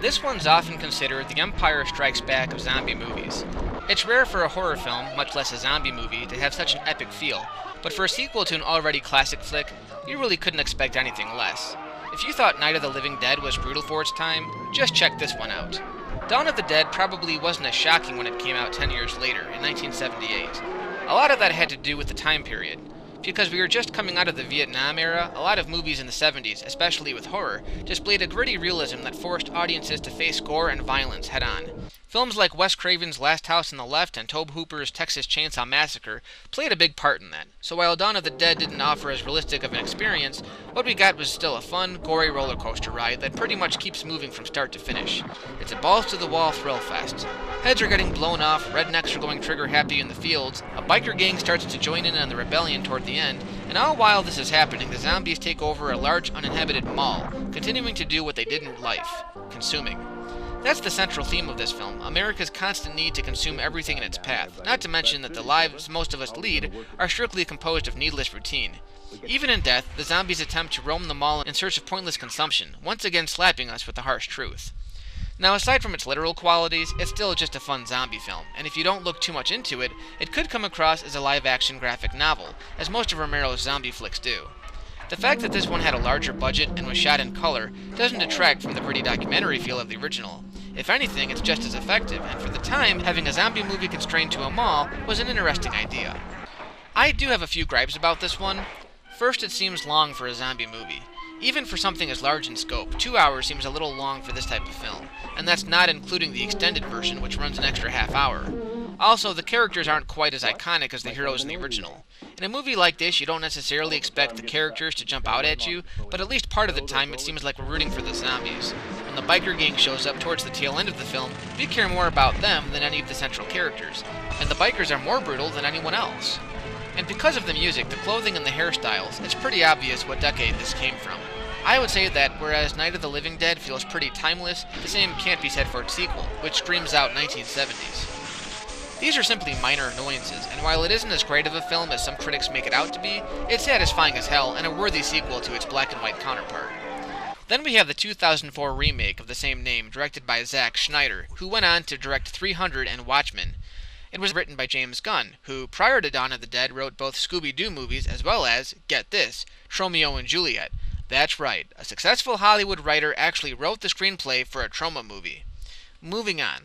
This one's often considered the Empire Strikes Back of zombie movies. It's rare for a horror film, much less a zombie movie, to have such an epic feel, but for a sequel to an already classic flick, you really couldn't expect anything less. If you thought Night of the Living Dead was brutal for its time, just check this one out. Dawn of the Dead probably wasn't as shocking when it came out 10 years later, in 1978. A lot of that had to do with the time period. Because we were just coming out of the Vietnam era, a lot of movies in the 70s, especially with horror, displayed a gritty realism that forced audiences to face gore and violence head-on. Films like Wes Craven's Last House on the Left and Tobe Hooper's Texas Chainsaw Massacre played a big part in that. So while Dawn of the Dead didn't offer as realistic of an experience, what we got was still a fun, gory roller coaster ride that pretty much keeps moving from start to finish. It's a balls-to-the-wall thrill fest. Heads are getting blown off, rednecks are going trigger-happy in the fields, a biker gang starts to join in on the rebellion toward the end, and all while this is happening, the zombies take over a large uninhabited mall, continuing to do what they did in life: consuming. That's the central theme of this film, America's constant need to consume everything in its path, not to mention that the lives most of us lead are strictly composed of needless routine. Even in death, the zombies attempt to roam the mall in search of pointless consumption, once again slapping us with the harsh truth. Now, aside from its literal qualities, it's still just a fun zombie film, and if you don't look too much into it, it could come across as a live-action graphic novel, as most of Romero's zombie flicks do. The fact that this one had a larger budget and was shot in color doesn't detract from the pretty documentary feel of the original. If anything, it's just as effective, and for the time, having a zombie movie constrained to a mall was an interesting idea. I do have a few gripes about this one. First, it seems long for a zombie movie. Even for something as large in scope, 2 hours seems a little long for this type of film, and that's not including the extended version, which runs an extra half hour. Also, the characters aren't quite as iconic as the heroes in the original. In a movie like this, you don't necessarily expect the characters to jump out at you, but at least part of the time it seems like we're rooting for the zombies. When the biker gang shows up towards the tail end of the film, we care more about them than any of the central characters, and the bikers are more brutal than anyone else. And because of the music, the clothing, and the hairstyles, it's pretty obvious what decade this came from. I would say that whereas Night of the Living Dead feels pretty timeless, the same can't be said for its sequel, which screams out 1970s. These are simply minor annoyances, and while it isn't as great of a film as some critics make it out to be, it's satisfying as hell and a worthy sequel to its black and white counterpart. Then we have the 2004 remake of the same name, directed by Zack Snyder, who went on to direct 300 and Watchmen. It was written by James Gunn, who, prior to Dawn of the Dead, wrote both Scooby-Doo movies as well as, get this, Tromeo and Juliet. That's right, a successful Hollywood writer actually wrote the screenplay for a Troma movie. Moving on.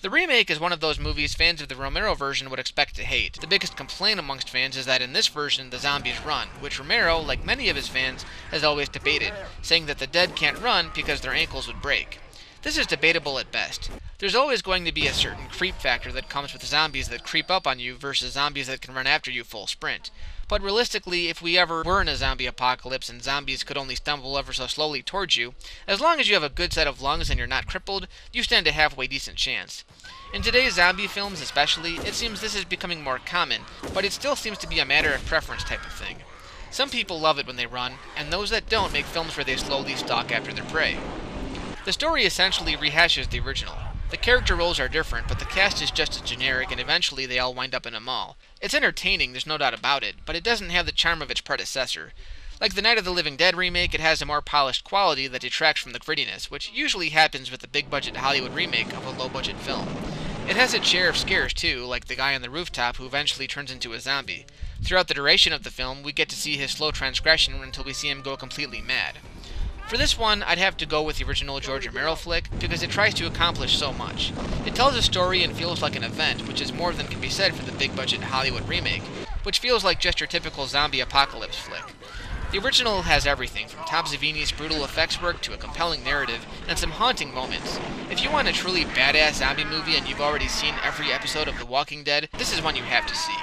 The remake is one of those movies fans of the Romero version would expect to hate. The biggest complaint amongst fans is that in this version, the zombies run, which Romero, like many of his fans, has always debated, saying that the dead can't run because their ankles would break. This is debatable at best. There's always going to be a certain creep factor that comes with zombies that creep up on you versus zombies that can run after you full sprint. But realistically, if we ever were in a zombie apocalypse and zombies could only stumble ever so slowly towards you, as long as you have a good set of lungs and you're not crippled, you stand a halfway decent chance. In today's zombie films especially, it seems this is becoming more common, but it still seems to be a matter of preference type of thing. Some people love it when they run, and those that don't make films where they slowly stalk after their prey. The story essentially rehashes the original. The character roles are different, but the cast is just as generic, and eventually they all wind up in a mall. It's entertaining, there's no doubt about it, but it doesn't have the charm of its predecessor. Like the Night of the Living Dead remake, it has a more polished quality that detracts from the grittiness, which usually happens with a big-budget Hollywood remake of a low-budget film. It has its share of scares too, like the guy on the rooftop who eventually turns into a zombie. Throughout the duration of the film, we get to see his slow transgression until we see him go completely mad. For this one, I'd have to go with the original George Romero flick, because it tries to accomplish so much. It tells a story and feels like an event, which is more than can be said for the big-budget Hollywood remake, which feels like just your typical zombie apocalypse flick. The original has everything, from Tom Savini's brutal effects work to a compelling narrative, and some haunting moments. If you want a truly badass zombie movie and you've already seen every episode of The Walking Dead, this is one you have to see.